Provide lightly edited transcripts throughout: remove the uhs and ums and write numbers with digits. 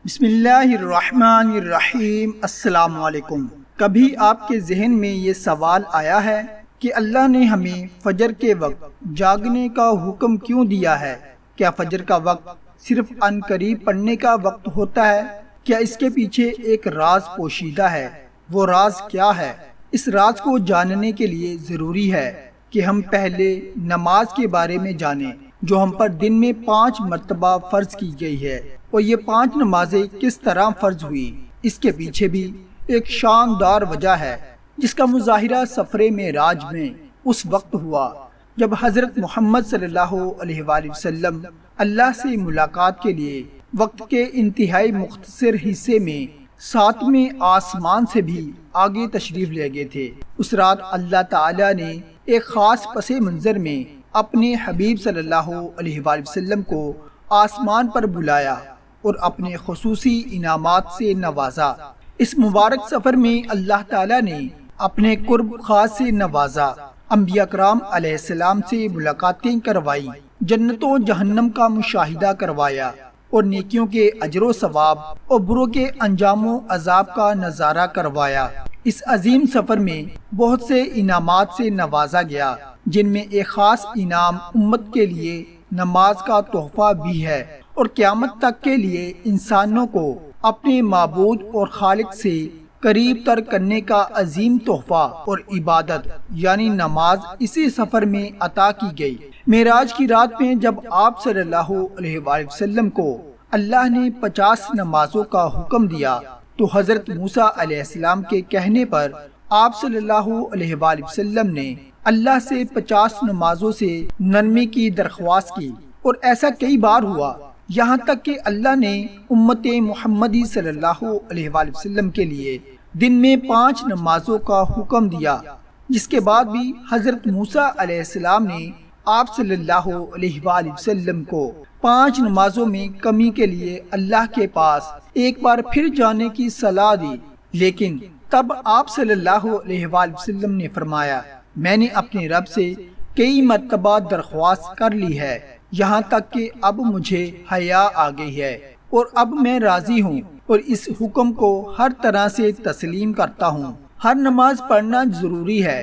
بسم اللہ الرحمن الرحیم۔ السلام علیکم۔ کبھی آپ کے ذہن میں یہ سوال آیا ہے کہ اللہ نے ہمیں فجر کے وقت جاگنے کا حکم کیوں دیا ہے؟ کیا فجر کا وقت صرف عن قریب پڑھنے کا وقت ہوتا ہے؟ کیا اس کے پیچھے ایک راز پوشیدہ ہے؟ وہ راز کیا ہے؟ اس راز کو جاننے کے لیے ضروری ہے کہ ہم پہلے نماز کے بارے میں جانیں، جو ہم پر دن میں 5 مرتبہ فرض کی گئی ہے، اور یہ 5 نمازیں کس طرح فرض ہوئی۔ اس کے پیچھے بھی ایک شاندار وجہ ہے، جس کا مظاہرہ سفر معراج میں اس وقت ہوا جب حضرت محمد صلی اللہ علیہ وآلہ وسلم اللہ سے ملاقات کے لیے وقت کے انتہائی مختصر حصے میں 7ویں آسمان سے بھی آگے تشریف لے گئے تھے۔ اس رات اللہ تعالی نے ایک خاص پس منظر میں اپنے حبیب صلی اللہ علیہ وآلہ وسلم کو آسمان پر بلایا اور اپنے خصوصی انعامات سے نوازا۔ اس مبارک سفر میں اللہ تعالیٰ نے اپنے قرب خاص سے نوازا، انبیاء کرام علیہ السلام سے ملاقاتیں کروائی، جنت و جہنم کا مشاہدہ کروایا، اور نیکیوں کے اجر و ثواب اور بروں کے انجام و عذاب کا نظارہ کروایا۔ اس عظیم سفر میں بہت سے انعامات سے نوازا گیا، جن میں ایک خاص انعام امت کے لیے نماز کا تحفہ بھی ہے، اور قیامت تک کے لیے انسانوں کو اپنے معبود اور خالق سے قریب تر کرنے کا عظیم تحفہ اور عبادت یعنی نماز اسی سفر میں عطا کی گئی۔ معراج کی رات میں جب آپ صلی اللہ علیہ وآلہ وسلم کو اللہ نے 50 نمازوں کا حکم دیا، تو حضرت موسیٰ علیہ السلام کے کہنے پر آپ صلی اللہ علیہ وآلہ وسلم نے اللہ سے 50 نمازوں سے نرمی کی درخواست کی، اور ایسا کئی بار ہوا، یہاں تک کہ اللہ نے امت محمدی صلی اللہ علیہ وآلہ وسلم کے لیے دن میں 5 نمازوں کا حکم دیا، جس کے بعد بھی حضرت موسیٰ علیہ السلام نے آپ صلی اللہ علیہ وآلہ وسلم کو 5 نمازوں میں کمی کے لیے اللہ کے پاس ایک بار پھر جانے کی صلاح دی، لیکن تب آپ صلی اللہ علیہ وآلہ وسلم نے فرمایا، میں نے اپنے رب سے کئی مرتبہ درخواست کر لی ہے، یہاں تک کہ اب مجھے حیا آ گئی ہے، اور اب میں راضی ہوں اور اس حکم کو ہر طرح سے تسلیم کرتا ہوں۔ ہر نماز پڑھنا ضروری ہے،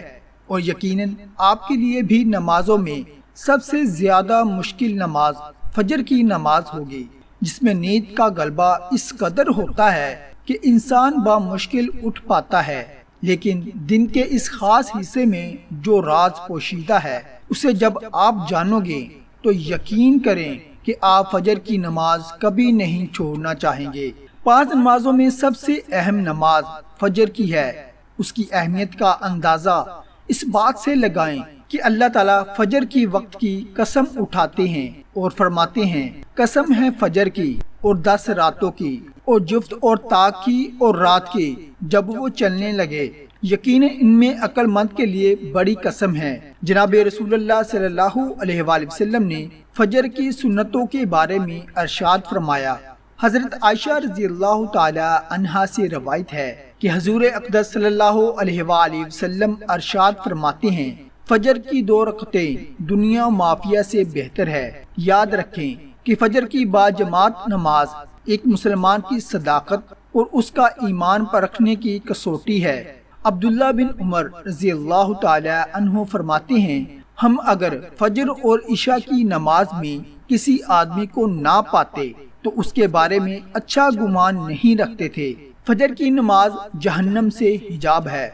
اور یقیناً آپ کے لیے بھی نمازوں میں سب سے زیادہ مشکل نماز فجر کی نماز ہوگی، جس میں نیند کا غلبہ اس قدر ہوتا ہے کہ انسان بامشکل اٹھ پاتا ہے، لیکن دن کے اس خاص حصے میں جو راز پوشیدہ ہے، اسے جب آپ جانو گے تو یقین کریں کہ آپ فجر کی نماز کبھی نہیں چھوڑنا چاہیں گے۔ 5 نمازوں میں سب سے اہم نماز فجر کی ہے۔ اس کی اہمیت کا اندازہ اس بات سے لگائیں کہ اللہ تعالیٰ فجر کی وقت کی قسم اٹھاتے ہیں اور فرماتے ہیں، قسم ہے فجر کی اور 10 راتوں کی، اور جفت اور طاق کی اور رات کی جب وہ چلنے لگے، یقیناً ان میں عقل مند کے لیے بڑی قسم ہے۔ جناب رسول اللہ صلی اللہ علیہ وآلہ وسلم نے فجر کی سنتوں کے بارے میں ارشاد فرمایا۔ حضرت عائشہ رضی اللہ تعالی عنہا سے روایت ہے کہ حضور اقدس صلی اللہ علیہ وآلہ وسلم ارشاد فرماتے ہیں، فجر کی 2 رکعتیں دنیا مافیا سے بہتر ہے۔ یاد رکھیں کہ فجر کی باجماعت نماز ایک مسلمان کی صداقت اور اس کا ایمان پرکھنے کی کسوٹی ہے۔ عبداللہ بن عمر رضی اللہ تعالی عنہ فرماتے ہیں، ہم اگر فجر اور عشاء کی نماز میں کسی آدمی کو نہ پاتے تو اس کے بارے میں اچھا گمان نہیں رکھتے تھے۔ فجر کی نماز جہنم سے حجاب ہے۔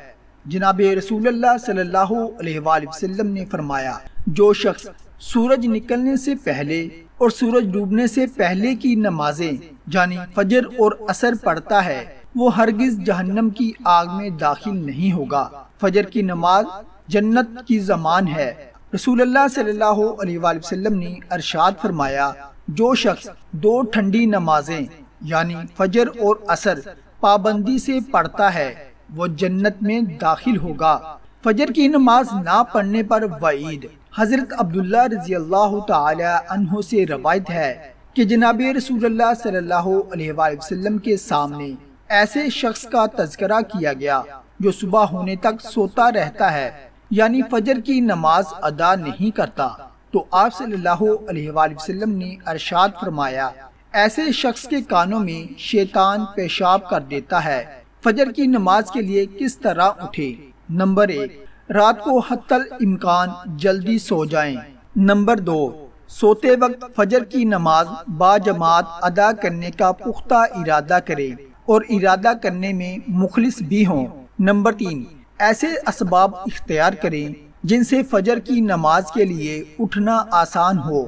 جناب رسول اللہ صلی اللہ علیہ وآلہ وسلم نے فرمایا، جو شخص سورج نکلنے سے پہلے اور سورج ڈوبنے سے پہلے کی نمازیں یعنی فجر اور عصر پڑھتا ہے، وہ ہرگز جہنم کی آگ میں داخل نہیں ہوگا۔ فجر کی نماز جنت کی ضمان ہے۔ رسول اللہ صلی اللہ علیہ وآلہ وسلم نے ارشاد فرمایا، جو شخص 2 ٹھنڈی نمازیں یعنی فجر اور عصر پابندی سے پڑھتا ہے، وہ جنت میں داخل ہوگا۔ فجر کی نماز نہ پڑھنے پر وعید۔ حضرت عبداللہ رضی اللہ تعالی عنہ سے روایت ہے کہ جناب رسول اللہ صلی اللہ علیہ وآلہ وسلم کے سامنے ایسے شخص کا تذکرہ کیا گیا جو صبح ہونے تک سوتا رہتا ہے، یعنی فجر کی نماز ادا نہیں کرتا، تو آپ صلی اللہ علیہ وآلہ وسلم نے ارشاد فرمایا، ایسے شخص کے کانوں میں شیطان پیشاب کر دیتا ہے۔ فجر کی نماز کے لیے کس طرح اٹھے؟ نمبر 1، رات کو حتی الامکان جلدی سو جائیں۔ نمبر 2، سوتے وقت فجر کی نماز با جماعت ادا کرنے کا پختہ ارادہ کریں اور ارادہ کرنے میں مخلص بھی ہوں۔ نمبر 3، ایسے اسباب اختیار کریں جن سے فجر کی نماز کے لیے اٹھنا آسان ہو،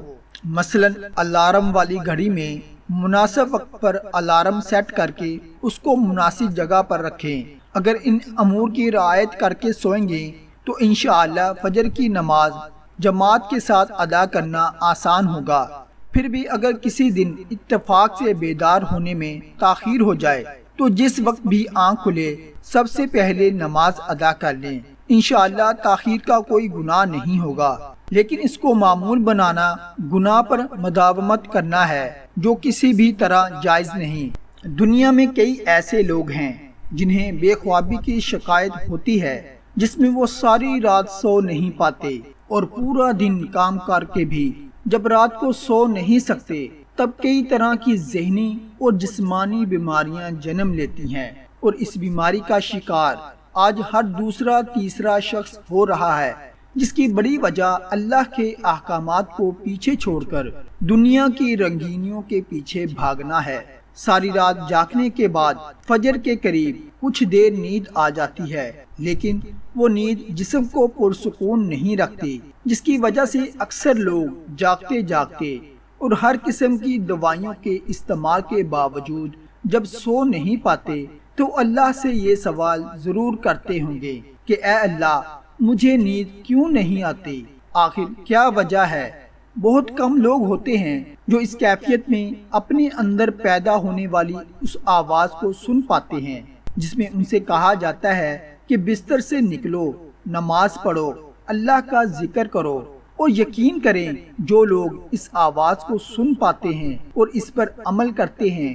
مثلا الارم والی گھڑی میں مناسب وقت پر الارم سیٹ کر کے اس کو مناسب جگہ پر رکھیں۔ اگر ان امور کی رعایت کر کے سوئیں گے تو انشاءاللہ فجر کی نماز جماعت کے ساتھ ادا کرنا آسان ہوگا۔ پھر بھی اگر کسی دن اتفاق سے بیدار ہونے میں تاخیر ہو جائے تو جس وقت بھی آنکھ کھلے سب سے پہلے نماز ادا کر لیں۔ انشاءاللہ تاخیر کا کوئی گناہ نہیں ہوگا، لیکن اس کو معمول بنانا گناہ پر مداومت کرنا ہے جو کسی بھی طرح جائز نہیں۔ دنیا میں کئی ایسے لوگ ہیں جنہیں بے خوابی کی شکایت ہوتی ہے، جس میں وہ ساری رات سو نہیں پاتے اور پورا دن کام کر کے بھی جب رات کو سو نہیں سکتے تب کئی طرح کی ذہنی اور جسمانی بیماریاں جنم لیتی ہیں، اور اس بیماری کا شکار آج ہر دوسرا تیسرا شخص ہو رہا ہے، جس کی بڑی وجہ اللہ کے احکامات کو پیچھے چھوڑ کر دنیا کی رنگینیوں کے پیچھے بھاگنا ہے۔ ساری رات جاگنے کے بعد فجر کے قریب کچھ دیر نیند آ جاتی ہے، لیکن وہ نیند جسم کو پرسکون نہیں رکھتی، جس کی وجہ سے اکثر لوگ جاگتے جاگتے اور ہر قسم کی دوائیوں کے استعمال کے باوجود جب سو نہیں پاتے تو اللہ سے یہ سوال ضرور کرتے ہوں گے کہ اے اللہ، مجھے نیند کیوں نہیں آتی؟ آخر کیا وجہ ہے؟ بہت کم لوگ ہوتے ہیں جو اس کیفیت میں اپنے اندر پیدا ہونے والی اس آواز کو سن پاتے ہیں جس میں ان سے کہا جاتا ہے کہ بستر سے نکلو، نماز پڑھو، اللہ کا ذکر کرو۔ اور یقین کریں جو لوگ اس آواز کو سن پاتے ہیں اور اس پر عمل کرتے ہیں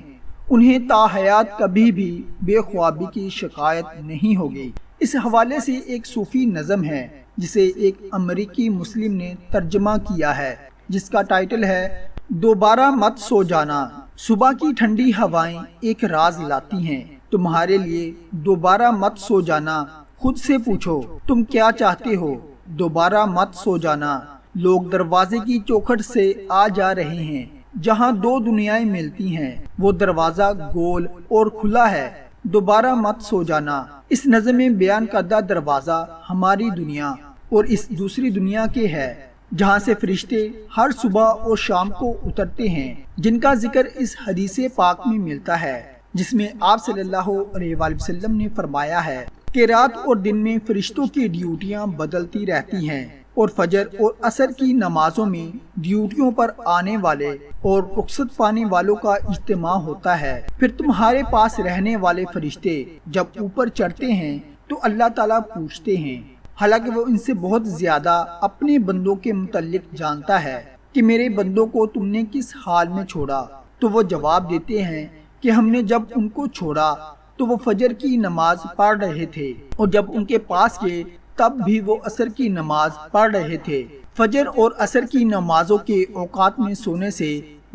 انہیں تا حیات کبھی بھی بے خوابی کی شکایت نہیں ہوگی۔ اس حوالے سے ایک صوفی نظم ہے جسے ایک امریکی مسلم نے ترجمہ کیا ہے، جس کا ٹائٹل ہے دوبارہ مت سو جانا۔ صبح کی ٹھنڈی ہوائیں ایک راز لاتی ہیں، تمہارے لیے دوبارہ مت سو جانا۔ خود سے پوچھو تم کیا چاہتے ہو؟ دوبارہ مت سو جانا۔ لوگ دروازے کی چوکھٹ سے آ جا رہے ہیں، جہاں دو دنیایں ملتی ہیں، وہ دروازہ گول اور کھلا ہے۔ دوبارہ مت سو جانا۔ اس نظم میں بیان کردہ دروازہ ہماری دنیا اور اس دوسری دنیا کے ہے، جہاں سے فرشتے ہر صبح اور شام کو اترتے ہیں، جن کا ذکر اس حدیث پاک میں ملتا ہے، جس میں آپ صلی اللہ علیہ وآلہ وسلم نے فرمایا ہے کہ رات اور دن میں فرشتوں کی ڈیوٹیاں بدلتی رہتی ہیں، اور فجر اور عصر کی نمازوں میں ڈیوٹیوں پر آنے والے اور رخصت پانے والوں کا اجتماع ہوتا ہے۔ پھر تمہارے پاس رہنے والے فرشتے جب اوپر چڑھتے ہیں تو اللہ تعالیٰ پوچھتے ہیں، حالانکہ وہ ان سے بہت زیادہ اپنے بندوں کے متعلق جانتا ہے، کہ میرے بندوں کو تم نے کس حال میں چھوڑا؟ تو وہ جواب دیتے ہیں کہ ہم نے جب ان کو چھوڑا تو وہ فجر کی نماز پڑھ رہے تھے، اور جب ان کے پاس گئے تب بھی وہ عصر کی نماز پڑھ رہے تھے۔ فجر اور عصر کی نمازوں کے اوقات میں سونے سے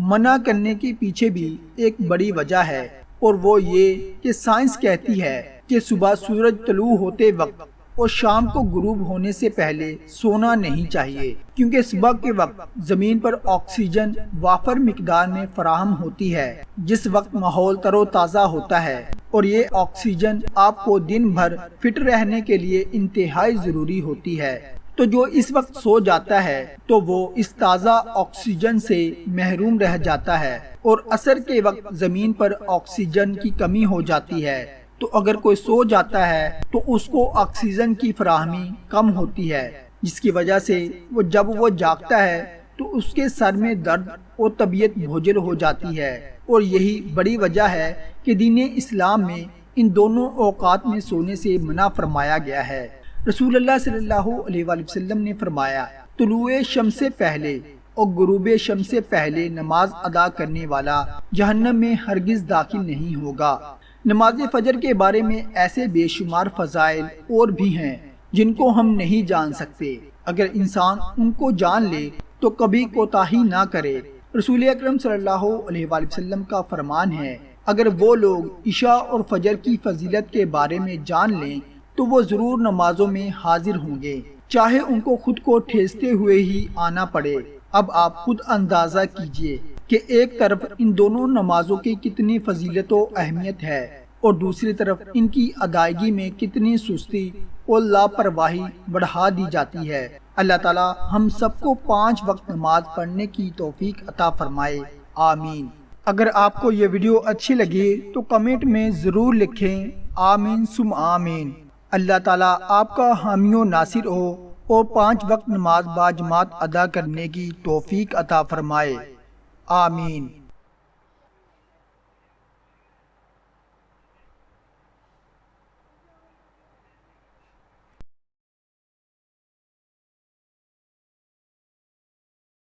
منع کرنے کے پیچھے بھی ایک بڑی وجہ ہے، اور وہ یہ کہ سائنس کہتی ہے کہ صبح سورج طلوع ہوتے وقت اور شام کو غروب ہونے سے پہلے سونا نہیں چاہیے، کیونکہ صبح کے وقت زمین پر آکسیجن وافر مقدار میں فراہم ہوتی ہے، جس وقت ماحول تر و تازہ ہوتا ہے، اور یہ آکسیجن آپ کو دن بھر فٹ رہنے کے لیے انتہائی ضروری ہوتی ہے۔ تو جو اس وقت سو جاتا ہے تو وہ اس تازہ آکسیجن سے محروم رہ جاتا ہے، اور عصر کے وقت زمین پر آکسیجن کی کمی ہو جاتی ہے، تو اگر کوئی سو جاتا ہے تو اس کو آکسیجن کی فراہمی کم ہوتی ہے، جس کی وجہ سے جب وہ جاگتا ہے تو اس کے سر میں درد اور طبیعت بوجھل ہو جاتی ہے، اور یہی بڑی وجہ ہے کہ دین اسلام میں ان دونوں اوقات میں سونے سے منع فرمایا گیا ہے۔ رسول اللہ صلی اللہ علیہ وآلہ وسلم نے فرمایا، طلوع شمس سے پہلے اور غروب شمس سے پہلے نماز ادا کرنے والا جہنم میں ہرگز داخل نہیں ہوگا۔ نماز فجر کے بارے میں ایسے بے شمار فضائل اور بھی ہیں جن کو ہم نہیں جان سکتے۔ اگر انسان ان کو جان لے تو کبھی کوتاہی نہ کرے رسول اکرم صلی اللہ علیہ وآلہ وسلم کا فرمان ہے، اگر وہ لوگ عشاء اور فجر کی فضیلت کے بارے میں جان لیں تو وہ ضرور نمازوں میں حاضر ہوں گے، چاہے ان کو خود کو ٹھیستے ہوئے ہی آنا پڑے۔ اب آپ خود اندازہ کیجئے کہ ایک طرف ان دونوں نمازوں کی کتنی فضیلت و اہمیت ہے اور دوسری طرف ان کی ادائیگی میں کتنی سستی اور لاپرواہی بڑھا دی جاتی ہے۔ اللہ تعالی ہم سب کو 5 وقت نماز پڑھنے کی توفیق عطا فرمائے، آمین۔ اگر آپ کو یہ ویڈیو اچھی لگی تو کمنٹ میں ضرور لکھیں آمین ثم آمین۔ اللہ تعالیٰ آپ کا حامی و ناصر ہو اور 5 وقت نماز باجماعت ادا کرنے کی توفیق عطا فرمائے، آمین۔